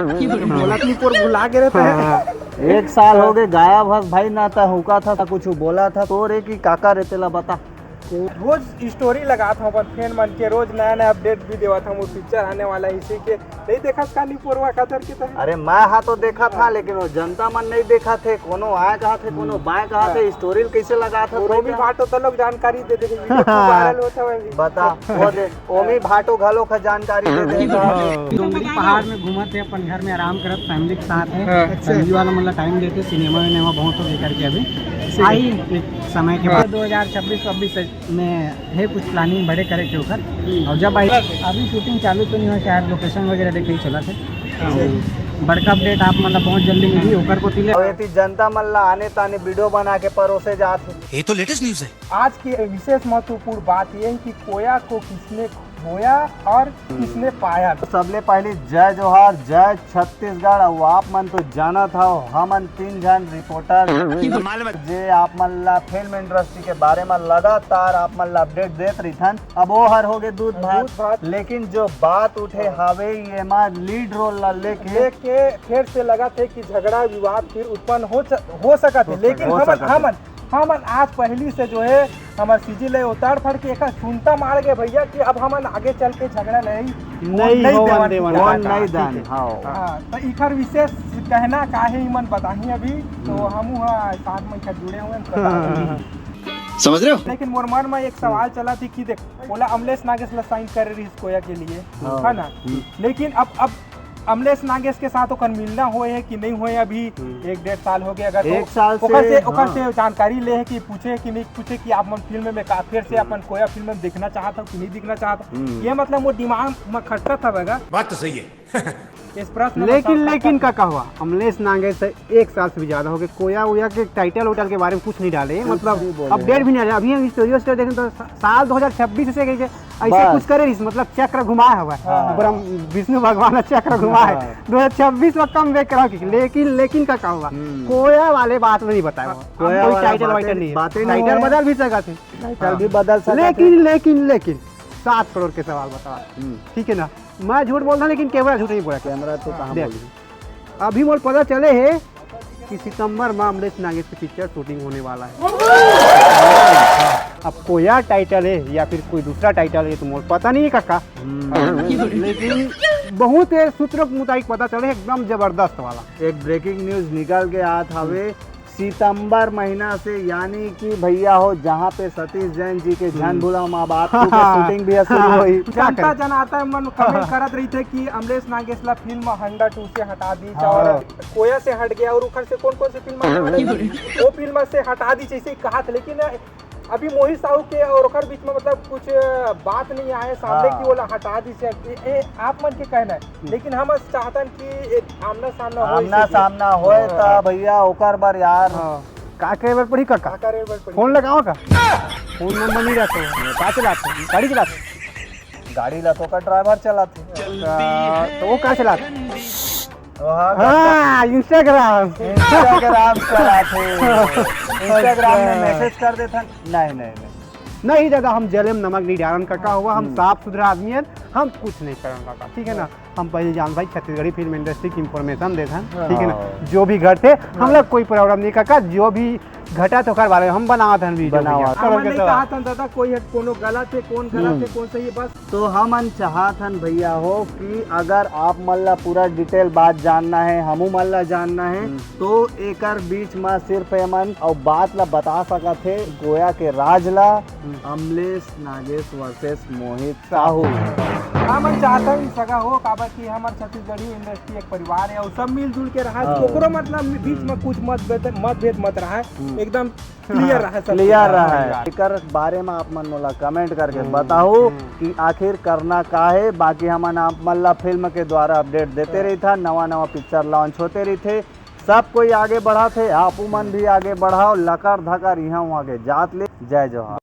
बोलतनीपुर भुला के रहते हैं। 1 साल हो गए गायब हस भाई, ना था हुका था कुछ बोला था तो रे की काका रहते ला बता। रोज स्टोरी लगा था अपन फैन मन के, रोज नया नया अपडेट भी देवा था। वो पिक्चर आने वाला है इसी के, नहीं देखा कानीपुरवा खातर के तरह। अरे मैं हाँ तो देखा था, लेकिन वो जनता मन नहीं देखा थे। कोनो आए कहा थे, कोनो बाएं कहा थे, स्टोरी कैसे लगा था ओमी भाटो तो लोग जानकारी दे दे वायरल होता है। बता वो दे ओमी भाटो घलो का जानकारी दे दे। डोंगरी पहाड़ में घूमा थे अपन, घर में आराम करत फैमिली के साथ है। फैमिली वाला मतलब टाइम देते, सिनेमा विनेमा बहुत हो लेकर के अभी आई एक समय के बाद 2026-26 में है कुछ प्लानिंग बड़े करे के ऊपर। और जब आई अभी शूटिंग चालू तो नहीं हुआ, शायद लोकेशन वगैरह देखे ही चला थे। बड़का अपडेट आप मतलब बहुत जल्दी मिली होकर को तिले जनता मल्ला आने ताने वीडियो बना के परोसे जाते। ये तो लेटेस्ट न्यूज है। आज की विशेष महत्वपूर्ण बात यह है कि कोया को किसने खोया और किसने पाया। सबले पहले जय जोहार, जय छत्तीसगढ़। और आप मन तो जाना था हमन 3 जन रिपोर्टर जे आप मन ला फिल्म इंडस्ट्री के बारे में लगातार आप मन ला अपडेट देत रही। अब वो हर हो गए दूध भात, लेकिन जो बात उठे हावे ये लीड रोल ला लेके फिर से लगा थे कि झगड़ा विवाद फिर उत्पन्न हो सका थे। लेकिन हमन आज पहली से जो है हमारे सीजी ले उतार फड़ के एक सुनता मार गए भैया कि अब हमन आगे चल के झगड़ा नहीं दान। तो इखर विशेष कहना काहे मन बताही अभी तो हम साथ में जुड़े हुए समझ रहे हो। लेकिन मोर मन में एक सवाल चला थी कि देख बोला अमलेश नागेश ला साइन करे रही कोया के लिए है ना, लेकिन अब अमलेश नागेश के साथ ओकर मिलना होए है कि नहीं होए अभी 1-1.5 साल हो गए। अगर 1 साल से जानकारी ले है कि पूछे कि नहीं पूछे कि आप मन फिल्म में फिर से अपन कोया फिल्म में देखना चाहता कि नहीं देखना चाहता, ये मतलब वो दिमाग में खटका था बगा। बात तो सही है। इस प्रश्न लेकिन का हुआ अमलेश नागेश से 1 साल से भी ज्यादा हो गए। कोया वोया के टाइटल वोटल के बारे में कुछ नहीं डाले, मतलब अपडेट भी नहीं डाले। अभी हम स्टोरी से देखें तो साल 2026 से ऐसे कुछ करे मतलब चक्र घुमाया हुआ है। विष्णु भगवान चक्र घुमाया है 2026 में कम बैक करा। लेकिन का हुआ कोया वाले बात नहीं बताया, कोई टाइटल वाइटल नहीं, टाइटल बदल भी सका थे, टाइटल भी बदल सका। लेकिन 7 करोड़ के सवाल बता, ठीक है ना। मैं झूठ बोल रहा लेकिन कैमरा झूठ नहीं बोला। कैमरा तो कहाँ बोल। अभी मोल पता चले है कि सितंबर में अमलेश नागेश की पिक्चर शूटिंग होने वाला है। अब कोया टाइटल है या फिर कोई दूसरा टाइटल है तो मोल पता नहीं है काका, लेकिन बहुत सूत्रों के मुताबिक पता चले एकदम जबरदस्त वाला। एक ब्रेकिंग न्यूज निकल के आया था वे सितंबर महीना से, यानी कि भैया हो जहाँ पे सतीश जैन जी के जन भूला माँ बाप की शूटिंग भी शुरू हुई। जनता जनाता मन कमेंट करत रही थे कि अमलेश नागेश ला फिल्म 102 से हटा दी और कोया से हट गया और उखर से कौन से फिल्म वो फिल्म से हटा दी जैसे कहा था। लेकिन अभी मोहित साहू के और ओकर बीच में मतलब कुछ बात नहीं आए सामने की बोला हटा दी से आप मन के कहना है। लेकिन हम चाहतन कि आमना सामना होए ता भैया ओकर बार यार का करे बर पड़ी काका, फोन लगाओ का फोन नंबर नहीं रहता है। का चलाते गाड़ी चलाते, गाड़ी ला तो का ड्राइवर चलाते तो वो का चलाते इंस्टाग्राम चलाते। इंस्टाग्राम में मैसेज कर देता। नहीं दादा हम जलेम नमक नहीं डालन का हुआ। हम साफ सुथरा आदमी है, हम कुछ नहीं करेंगे का, ठीक है ना। हम पहले जान भाई छत्तीसगढ़ी फिल्म इंडस्ट्री की इंफॉर्मेशन देते हैं, ठीक है ना। जो भी घर थे हम लोग कोई प्रॉब्लम नहीं काका, जो भी घटा तो कर बारे हम बनावत हैं वीडियो कहा था दादा कोई कोनो गलत है कौन गलत है कौन सही है बस। तो हम चाहत हन भैया हो कि अगर आप मल्ला पूरा डिटेल बात जानना है, हमू मल्ला जानना है तो एकर बीच में सिर्फ मन और बात ला बता सका थे गोया के राज ला अमलेश नागेश वर्सेस मोहित साहू। हम चाहता ही सगा हो काबर कि हमारे छत्तीसगढ़ी इंडस्ट्री एक परिवार है और सब मिलजुल के रहा ओकरो मतलब बीच में कुछ मतभेद मत रहा है, एकदम क्लियर रहा है। एकर बारे में आप मन मोला कमेंट करके बताओ कि आखिर करना का है। बाकी हमन आप मल्ला फिल्म के द्वारा अपडेट देते रही था, नवा पिक्चर लॉन्च होते रही थे, सब कोई आगे बढ़ा थे, आप मन भी आगे बढ़ाओ, लकर धकर यहाँ आगे जात ले। जय जोहार।